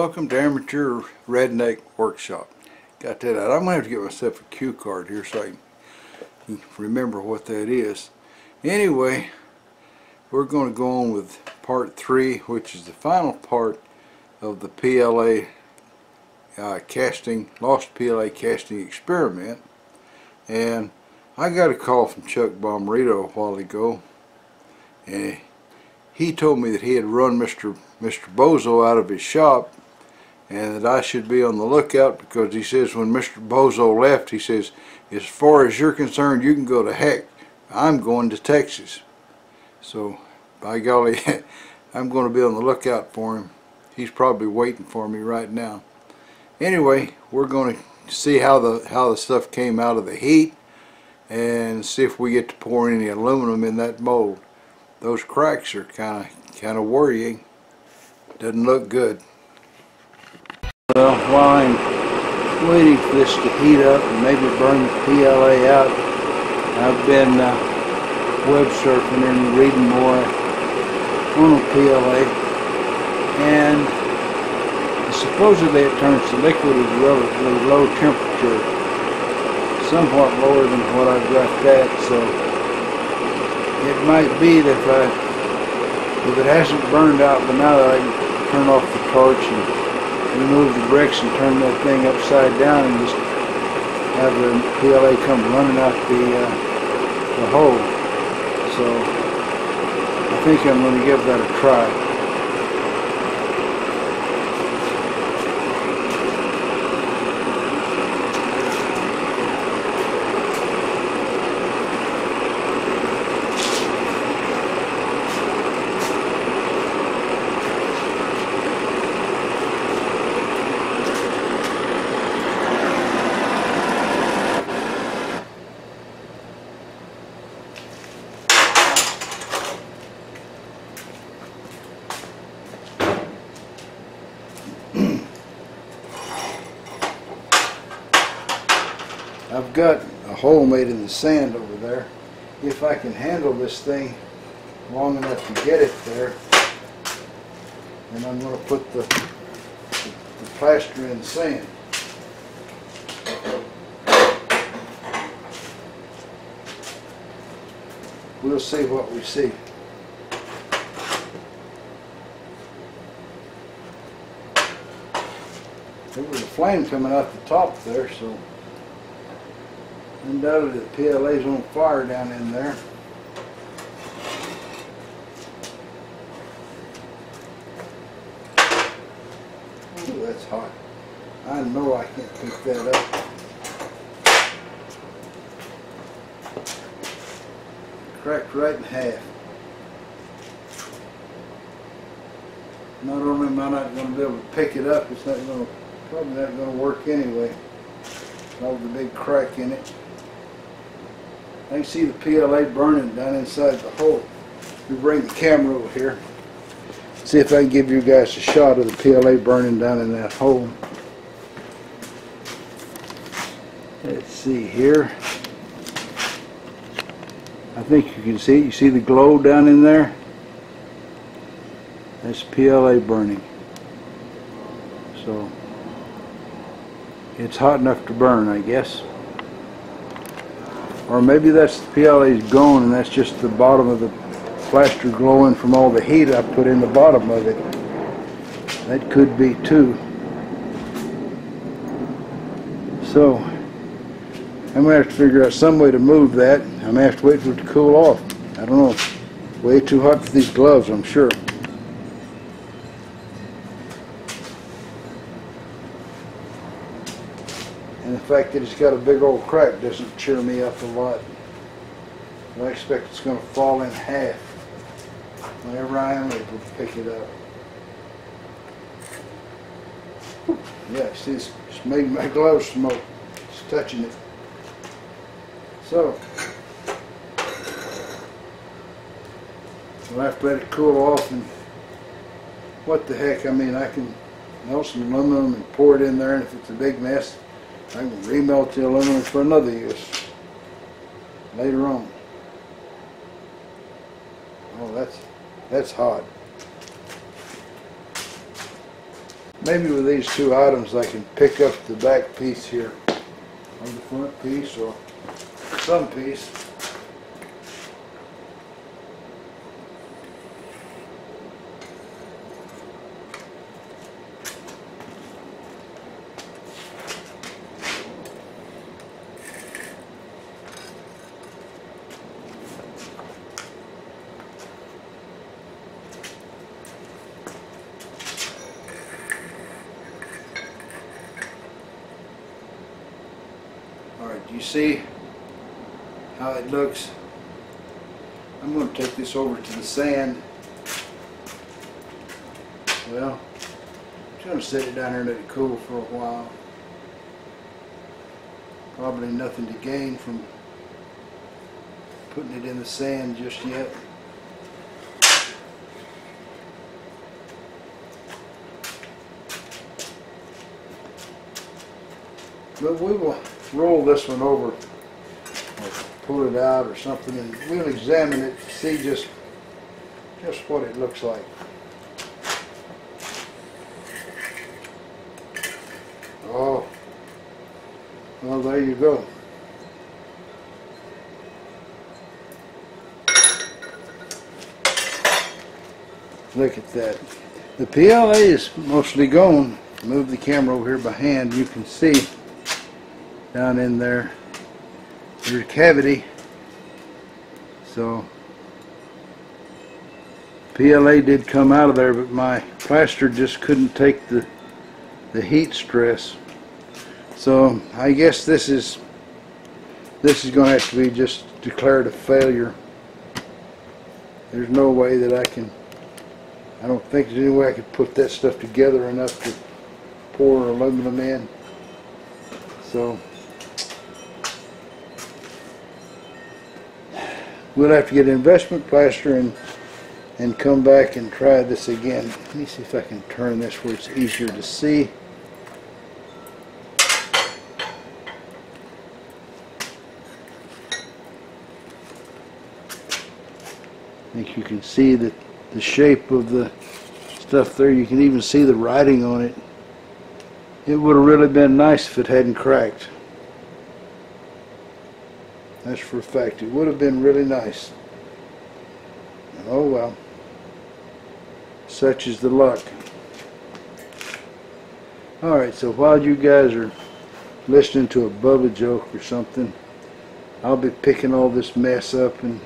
welcome to Amateur Redneck Workshop. Got that out. I'm going to have to get myself a cue card here so I can remember what that is. Anyway, we're going to go on with part 3, which is the final part of the PLA lost PLA casting experiment. And I got a call from Chuck Bomarito a while ago, and he told me that he had run Mr. Bozone out of his shop, and that I should be on the lookout, because he says when Mr. Bozone left, he says, as far as you're concerned, you can go to heck. I'm going to Texas. So, by golly, I'm going to be on the lookout for him. He's probably waiting for me right now. Anyway, we're going to see how the stuff came out of the heat, and see if we get to pour any aluminum in that mold. Those cracks are kind of worrying. Doesn't look good. Well, while I'm waiting for this to heat up and maybe burn the PLA out, I've been web surfing and reading more on the PLA, and supposedly it turns to liquid at relatively low temperature, somewhat lower than what I've got that, so it might be that if it hasn't burned out by now, that I can turn off the torch and remove the bricks and turn that thing upside down and just have the PLA come running out the hole. So I think I'm going to give that a try. I've got a hole made in the sand over there. If I can handle this thing long enough to get it there, then I'm going to put the plaster in the sand. We'll see what we see. There was a flame coming out the top there, so undoubtedly the PLA's on fire down in there. Ooh, that's hot. I know I can't pick that up. Cracked right in half. Not only am I not going to be able to pick it up, it's probably not going to work anyway. All the big crack in it. I can see the PLA burning down inside the hole. We bring the camera over here. See if I can give you guys a shot of the PLA burning down in that hole. Let's see here. I think you can see it. You see the glow down in there? That's PLA burning. So it's hot enough to burn, I guess. Or maybe that's the PLA's gone and that's just the bottom of the plaster glowing from all the heat I put in the bottom of it. That could be too. So I'm going to have to figure out some way to move that. I'm going to have to wait for it to cool off. I don't know. Way too hot for these gloves, I'm sure. And the fact that it's got a big old crack doesn't cheer me up a lot. I expect it's going to fall in half whenever I am able to pick it up. Yeah, see, it's making my gloves smoke. It's touching it. So we'll have to let it cool off, and what the heck, I mean, I can melt some aluminum and pour it in there, and if it's a big mess, I can remelt the aluminum for another use later on. Oh, that's hot. maybe with these two items I can pick up the back piece here, or the front piece, or some piece. Alright, do you see how it looks? I'm going to take this over to the sand. Well, I'm just going to set it down here and let it cool for a while. Probably nothing to gain from putting it in the sand just yet. But we will roll this one over, or pull it out or something, and we'll examine it to see just what it looks like. Oh, well, there you go. Look at that. The PLA is mostly gone. Move the camera over here by hand. You can see down in there, there's a cavity. So PLA did come out of there, but my plaster just couldn't take the heat stress. So I guess this is going to have to be just declared a failure. There's no way that I don't think there's any way I could put that stuff together enough to pour aluminum in. So we'll have to get investment plaster and come back and try this again. Let me see if I can turn this where it's easier to see. I think you can see the shape of the stuff there. You can even see the writing on it. It would have really been nice if it hadn't cracked. That's for a fact. It would have been really nice. Oh well. Such is the luck. Alright, so while you guys are listening to a Bubba joke or something, I'll be picking all this mess up and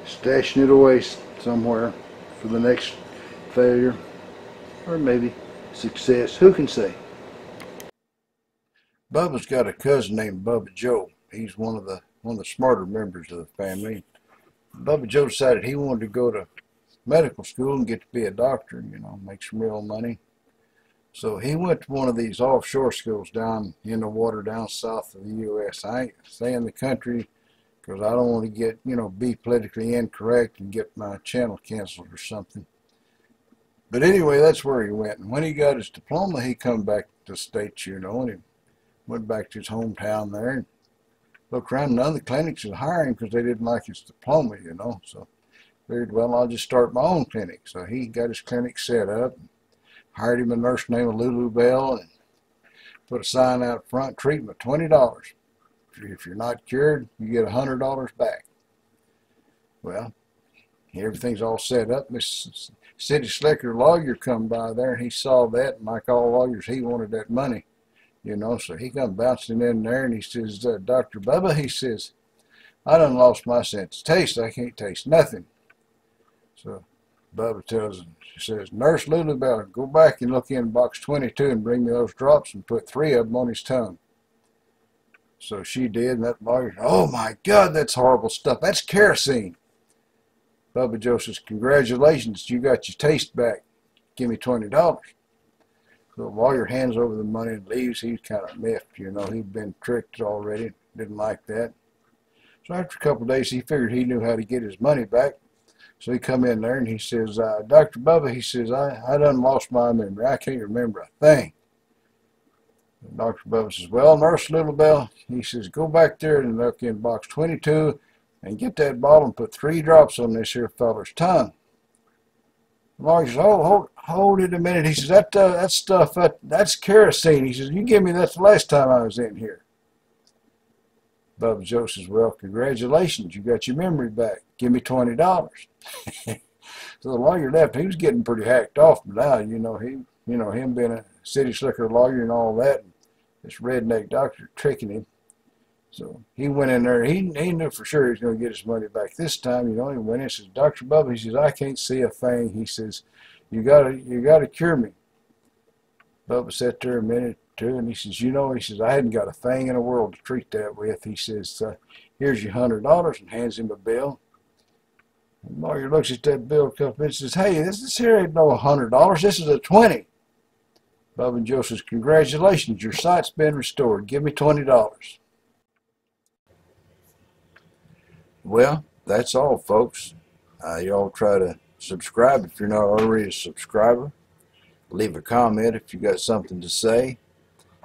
stashing it away somewhere for the next failure, or maybe success. Who can say? Bubba's got a cousin named Bubba Joe. He's one of the smarter members of the family. Bubba Joe decided he wanted to go to medical school and get to be a doctor, you know, make some real money. So he went to one of these offshore schools down in the water down south of the U.S. I ain't saying the country because I don't want to get, you know, be politically incorrect and get my channel canceled or something. But anyway, that's where he went. And when he got his diploma, he come back to the States, you know, and he went back to his hometown there and looked around. None of the clinics would hire him because they didn't like his diploma, you know. So figured, well, I'll just start my own clinic. So he got his clinic set up, and hired him a nurse named Lulu Bell, and put a sign out front, treatment $20. If you're not cured, you get $100 back. Well, everything's all set up. This city slicker lawyer come by there, and he saw that, and like all lawyers, he wanted that money, you know. So he come bouncing in there, and he says, Dr. Bubba, he says, I done lost my sense of taste. I can't taste nothing. So Bubba tells him, she says, Nurse Lulu Bell, go back and look in box 22 and bring me those drops and put 3 of them on his tongue. So she did, and that lawyer, oh my God, that's horrible stuff. That's kerosene. Bubba Joe says, congratulations, you got your taste back. Give me $20. So the lawyer hands over the money and leaves. He's kind of miffed, you know. He'd been tricked already. Didn't like that. So after a couple of days, he figured he knew how to get his money back. So he come in there and he says, Dr. Bubba, he says, I done lost my memory. I can't remember a thing. And Dr. Bubba says, well, Nurse Little Bell, he says, go back there and look in box 22 and get that bottle and put 3 drops on this here feller's tongue. The lawyer says, hold it a minute. He says, that stuff, that's kerosene. He says, you give me that the last time I was in here. Bubba Joe says, well, congratulations, you got your memory back. Give me $20. So the lawyer left. He was getting pretty hacked off, but now, him being a city slicker lawyer and all that, and this redneck doctor tricking him. So he went in there. He knew for sure he was going to get his money back this time. He went in and says, Dr. Bubba, he says, I can't see a thing. He says, you gotta cure me. Bubba sat there a minute or two, and he says, he says, I hadn't got a thing in the world to treat that with. He says, here's your $100, and hands him a bill. The lawyer looks at that bill a couple minutes and says, hey, this here ain't no $100. This is a 20. Bubba Joe says, congratulations, your sight's been restored. Give me $20. Well, that's all, folks. Y'all try to subscribe if you're not already a subscriber. Leave a comment if you got something to say.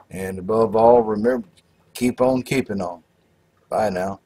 And above all, remember, keep on keeping on. Bye now.